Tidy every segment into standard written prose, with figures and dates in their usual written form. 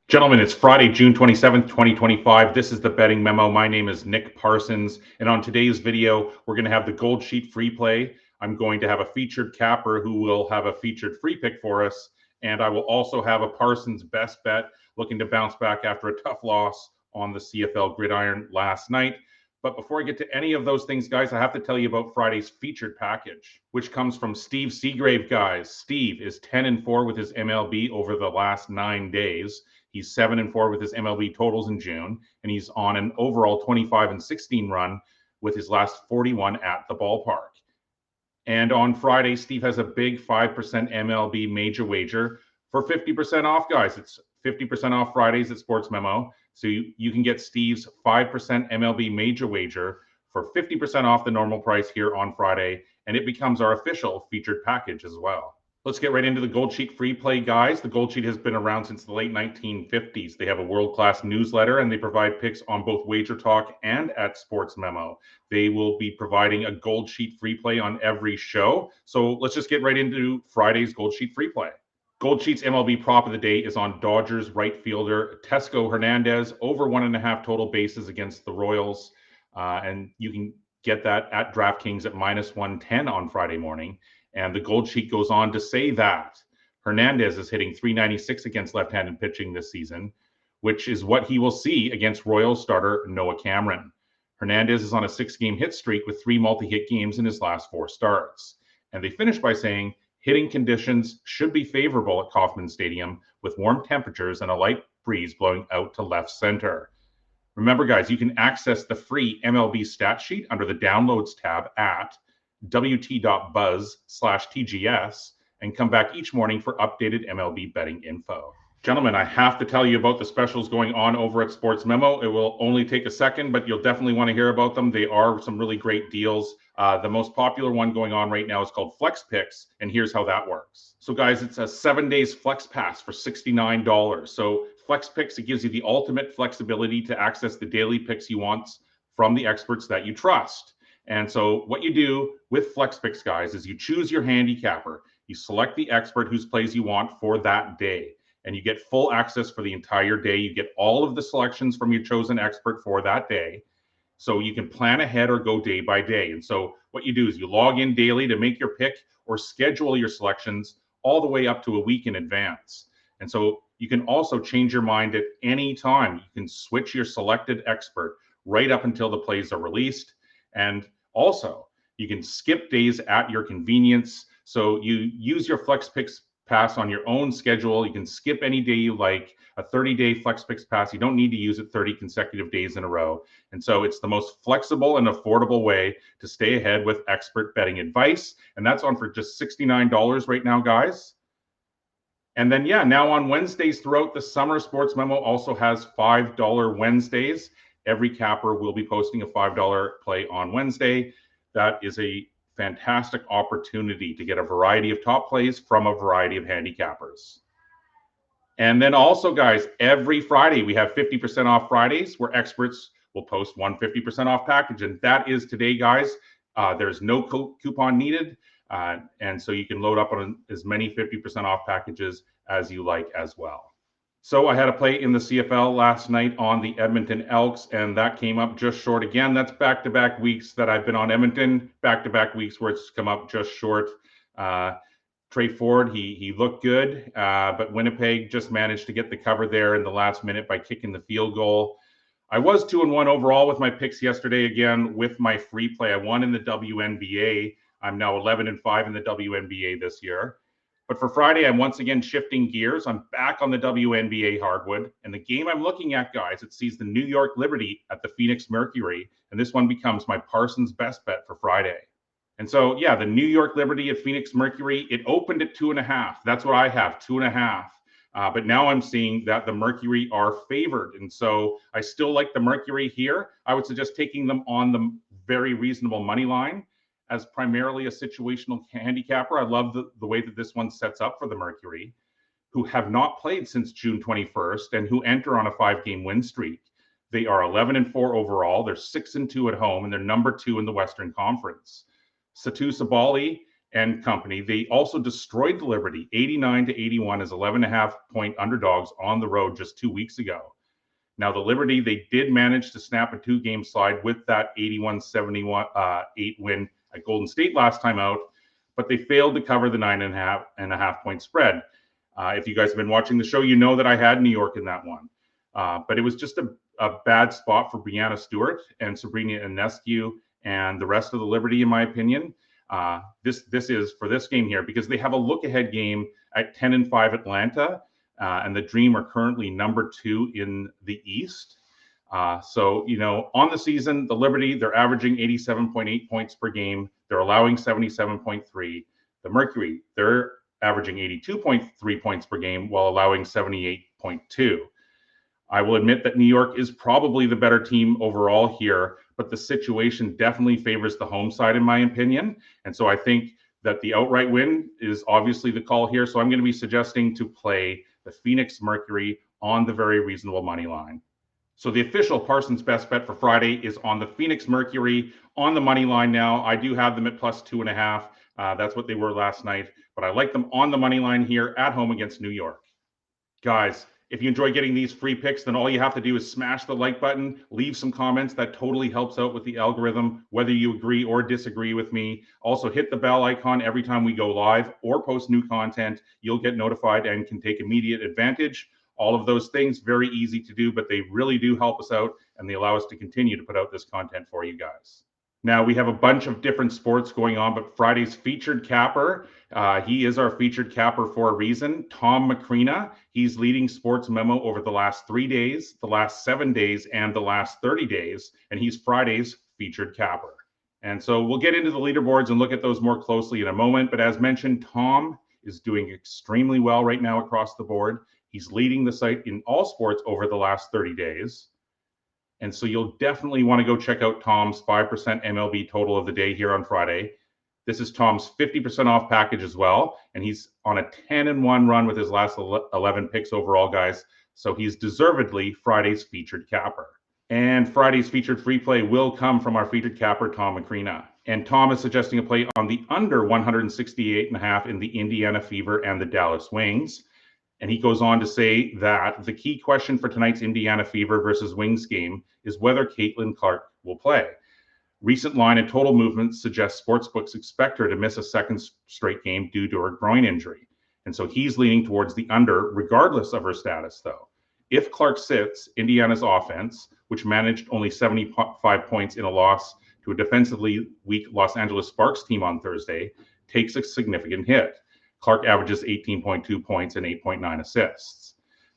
Gentlemen, it's Friday, June 27th, 2025. This is the Betting Memo. My name is Nick Parsons, and on today's video, we're going to have the Gold Sheet free play. I'm going to have a featured capper who will have a featured free pick for us, and I will also have a Parsons best bet looking to bounce back after a tough loss on the CFL gridiron last night. But before I get to any of those things, guys, I have to tell you about Friday's featured package, which comes from Steve Seagrave, guys. Steve is 10-4 with his MLB over the last 9 days. He's 7-4 with his MLB totals in June, and he's on an overall 25-16 run with his last 41 at the ballpark. And on Friday, Steve has a big 5% MLB major wager for 50% off, guys. It's 50% off Fridays at Sports Memo. So you can get Steve's 5% MLB major wager for 50% off the normal price here on Friday, and it becomes our official featured package as well. Let's get right into the Gold Sheet free play, guys. The Gold Sheet has been around since the late 1950s. They have a world-class newsletter, and they provide picks on both Wager Talk and at Sports Memo. They will be providing a Gold Sheet free play on every show. So let's just get right into Friday's Gold Sheet free play. Gold Sheet's MLB prop of the day is on Dodgers right fielder Tesco Hernandez, over 1.5 total bases against the Royals. And you can get that at DraftKings at -110 on Friday morning. And the Gold Sheet goes on to say that Hernandez is hitting .396 against left-handed pitching this season, which is what he will see against Royals starter Noah Cameron. Hernandez is on a 6-game hit streak with 3 multi-hit games in his last 4 starts. And they finish by saying hitting conditions should be favorable at Kauffman Stadium with warm temperatures and a light breeze blowing out to left center. Remember, guys, you can access the free MLB stat sheet under the Downloads tab at wt.buzz/TGS and come back each morning for updated MLB betting info. Gentlemen, I have to tell you about the specials going on over at Sports Memo. It will only take a second, but you'll definitely want to hear about them. They are some really great deals. The most popular one going on right now is called Flex Picks, and here's how that works. So guys, it's a 7 days Flex Pass for $69. So Flex Picks, it gives you the ultimate flexibility to access the daily picks you want from the experts that you trust. And so what you do with Flex Picks, guys, is you choose your handicapper. You select the expert whose plays you want for that day, and you get full access for the entire day. You get all of the selections from your chosen expert for that day. So you can plan ahead or go day by day. And so what you do is you log in daily to make your pick or schedule your selections all the way up to a week in advance. And so you can also change your mind at any time. You can switch your selected expert right up until the plays are released. And also, you can skip days at your convenience. So you use your Flex Picks Pass on your own schedule. You can skip any day you like. A 30-day Flex Picks Pass, you don't need to use it 30 consecutive days in a row. And so it's the most flexible and affordable way to stay ahead with expert betting advice. And that's on for just $69 right now, guys. And then, yeah, now on Wednesdays throughout the summer, Sports Memo also has $5 Wednesdays. Every capper will be posting a $5 play on Wednesday. That is a fantastic opportunity to get a variety of top plays from a variety of handicappers. And then also, guys, every Friday we have 50% off Fridays where experts will post one 50% off package. And that is today, guys. There's no coupon needed. And so you can load up on as many 50% off packages as you like as well. So I had a play in the CFL last night on the Edmonton Elks, and that came up just short again. That's back-to-back weeks that I've been on Edmonton, back-to-back weeks where it's come up just short. Trey Ford, he looked good, but Winnipeg just managed to get the cover there in the last minute by kicking the field goal. I was 2-1 overall with my picks yesterday again with my free play. I won in the WNBA. I'm now 11-5 in the WNBA this year. But for Friday, I'm once again shifting gears. I'm back on the WNBA hardwood. And the game I'm looking at, guys, it sees the New York Liberty at the Phoenix Mercury. And this one becomes my Parsons best bet for Friday. And so, yeah, the New York Liberty at Phoenix Mercury, it opened at 2.5. That's what I have, 2.5. But now I'm seeing that the Mercury are favored. And so I still like the Mercury here. I would suggest taking them on the very reasonable money line as primarily a situational handicapper. I love the way that this one sets up for the Mercury, who have not played since June 21st and who enter on a 5-game win streak. They are 11-4 overall. They're 6-2 at home, and they're number 2 in the Western Conference. Satu Sabali and company. They also destroyed the Liberty 89-81 as 11.5-point underdogs on the road just 2 weeks ago. Now, the Liberty, they did manage to snap a 2-game slide with that 81-78 win at Golden State last time out, but they failed to cover the 9.5-point spread. If you guys have been watching the show, you know that I had New York in that one. But it was just a bad spot for Breanna Stewart and Sabrina Ionescu and the rest of the Liberty, in my opinion. This is for this game here, because they have a look-ahead game at 10-5 Atlanta, and the Dream are currently number 2 in the East. So, on the season, the Liberty, they're averaging 87.8 points per game. They're allowing 77.3. The Mercury, they're averaging 82.3 points per game while allowing 78.2. I will admit that New York is probably the better team overall here, but the situation definitely favors the home side, in my opinion. And so I think that the outright win is obviously the call here. So I'm going to be suggesting to play the Phoenix Mercury on the very reasonable money line. So the official Parsons best bet for Friday is on the Phoenix Mercury on the money line now. I do have them at plus 2.5. That's what they were last night, but I like them on the money line here at home against New York. Guys, if you enjoy getting these free picks, then all you have to do is smash the like button, leave some comments. That totally helps out with the algorithm, whether you agree or disagree with me. Also, hit the bell icon every time we go live or post new content. You'll get notified and can take immediate advantage. All of those things, very easy to do, but they really do help us out, and they allow us to continue to put out this content for you guys. Now, we have a bunch of different sports going on, but Friday's featured capper, he is our featured capper for a reason. Tom Macrina, he's leading Sports Memo over the last 3 days, the last 7 days, and the last 30 days, and he's Friday's featured capper. And so we'll get into the leaderboards and look at those more closely in a moment, but as mentioned, Tom is doing extremely well right now across the board. He's leading the site in all sports over the last 30 days. And so you'll definitely want to go check out Tom's 5% MLB total of the day here on Friday. This is Tom's 50% off package as well. And he's on a 10-1 run with his last 11 picks overall, guys. So he's deservedly Friday's featured capper. And Friday's featured free play will come from our featured capper, Tom Macrina. And Tom is suggesting a play on the under 168.5 in the Indiana Fever and the Dallas Wings. And he goes on to say that the key question for tonight's Indiana Fever versus Wings game is whether Caitlin Clark will play. Recent line and total movement suggests sportsbooks expect her to miss a second straight game due to her groin injury. And so he's leaning towards the under, regardless of her status, though. If Clark sits, Indiana's offense, which managed only 75 points in a loss to a defensively weak Los Angeles Sparks team on Thursday, takes a significant hit. Clark averages 18.2 points and 8.9 assists.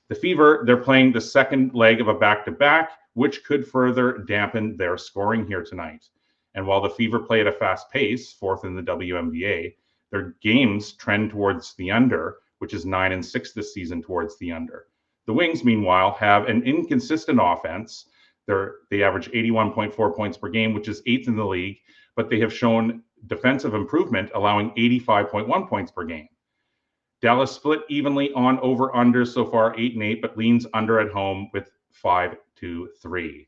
The Fever, they're playing the second leg of a back-to-back, which could further dampen their scoring here tonight. And while the Fever play at a fast pace, 4th in the WNBA, their games trend towards the under, which is 9-6 this season towards the under. The Wings, meanwhile, have an inconsistent offense. They average 81.4 points per game, which is 8th in the league, but they have shown defensive improvement, allowing 85.1 points per game. Dallas split evenly on over-under so far, 8-8, but leans under at home with 5-3.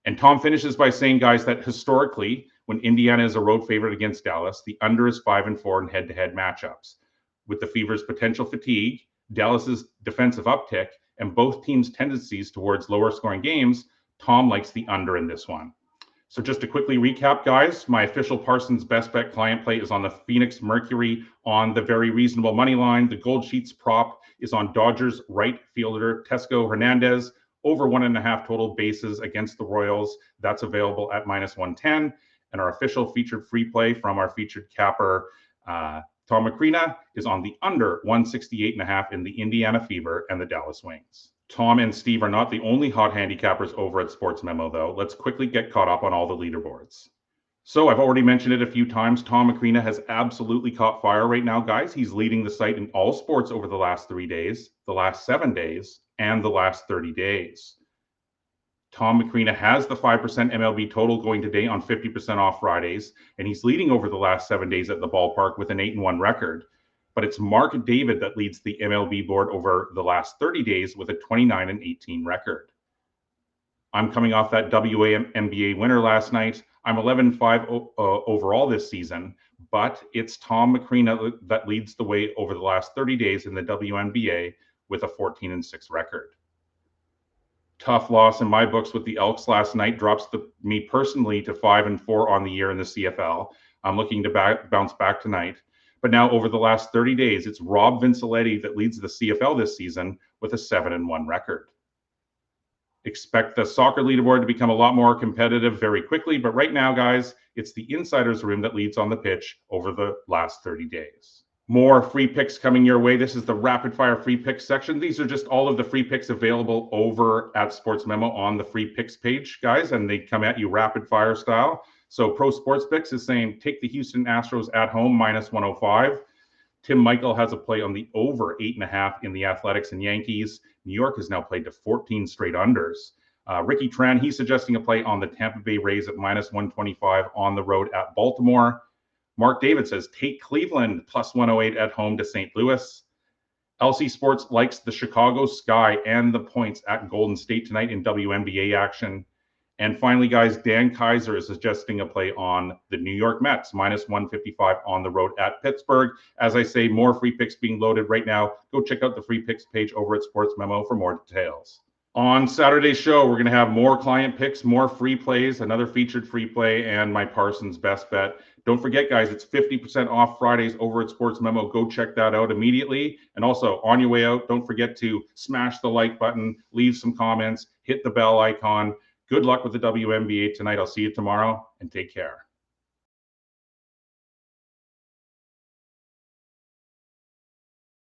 And Tom finishes by saying, guys, that historically, when Indiana is a road favorite against Dallas, the under is 5-4 in head-to-head matchups. With the Fever's potential fatigue, Dallas's defensive uptick, and both teams' tendencies towards lower-scoring games, Tom likes the under in this one. So just to quickly recap, guys, my official Parsons best bet client play is on the Phoenix Mercury on the very reasonable money line. The Gold Sheets prop is on Dodgers right fielder Tesco Hernandez over 1.5 total bases against the Royals. That's available at -110. And our official featured free play from our featured capper, Tom Macrina, is on the under 168.5 in the Indiana Fever and the Dallas Wings. Tom and Steve are not the only hot handicappers over at Sports Memo, though. Let's quickly get caught up on all the leaderboards. So I've already mentioned it a few times. Tom Macrina has absolutely caught fire right now, guys. He's leading the site in all sports over the last 3 days, the last 7 days, and the last 30 days. Tom Macrina has the 5% MLB total going today on 50% off Fridays, and he's leading over the last 7 days at the ballpark with an 8-1 record. But it's Mark David that leads the MLB board over the last 30 days with a 29-18 record. I'm coming off that WNBA winner last night. I'm 11-5 overall this season, but it's Tom McCreen that leads the way over the last 30 days in the WNBA with a 14-6 record. Tough loss in my books with the Elks last night drops me personally to 5-4 on the year in the CFL. I'm looking to bounce back tonight. But now over the last 30 days, it's Rob Vincelletti that leads the CFL this season with a 7-1 record. Expect the soccer leaderboard to become a lot more competitive very quickly, but right now, guys, it's the insider's room that leads on the pitch over the last 30 days. More free picks coming your way. This is the rapid fire free picks section. These are just all of the free picks available over at Sports Memo on the free picks page, guys, and they come at you rapid fire style. So Pro Sports Picks is saying take the Houston Astros at home -105. Tim Michael has a play on the over 8.5 in the Athletics and Yankees. New York has now played to 14 straight unders. Ricky Tran, he's suggesting a play on the Tampa Bay Rays at -125 on the road at Baltimore. Mark David says take Cleveland +108 at home to St. Louis. LC Sports likes the Chicago Sky and the points at Golden State tonight in WNBA action. And finally, guys, Dan Kaiser is suggesting a play on the New York Mets, -155 on the road at Pittsburgh. As I say, more free picks being loaded right now. Go check out the free picks page over at Sports Memo for more details. On Saturday's show, we're going to have more client picks, more free plays, another featured free play, and my Parsons best bet. Don't forget, guys, it's 50% off Fridays over at Sports Memo. Go check that out immediately. And also, on your way out, don't forget to smash the like button, leave some comments, hit the bell icon. Good luck with the WNBA tonight. I'll see you tomorrow, and take care.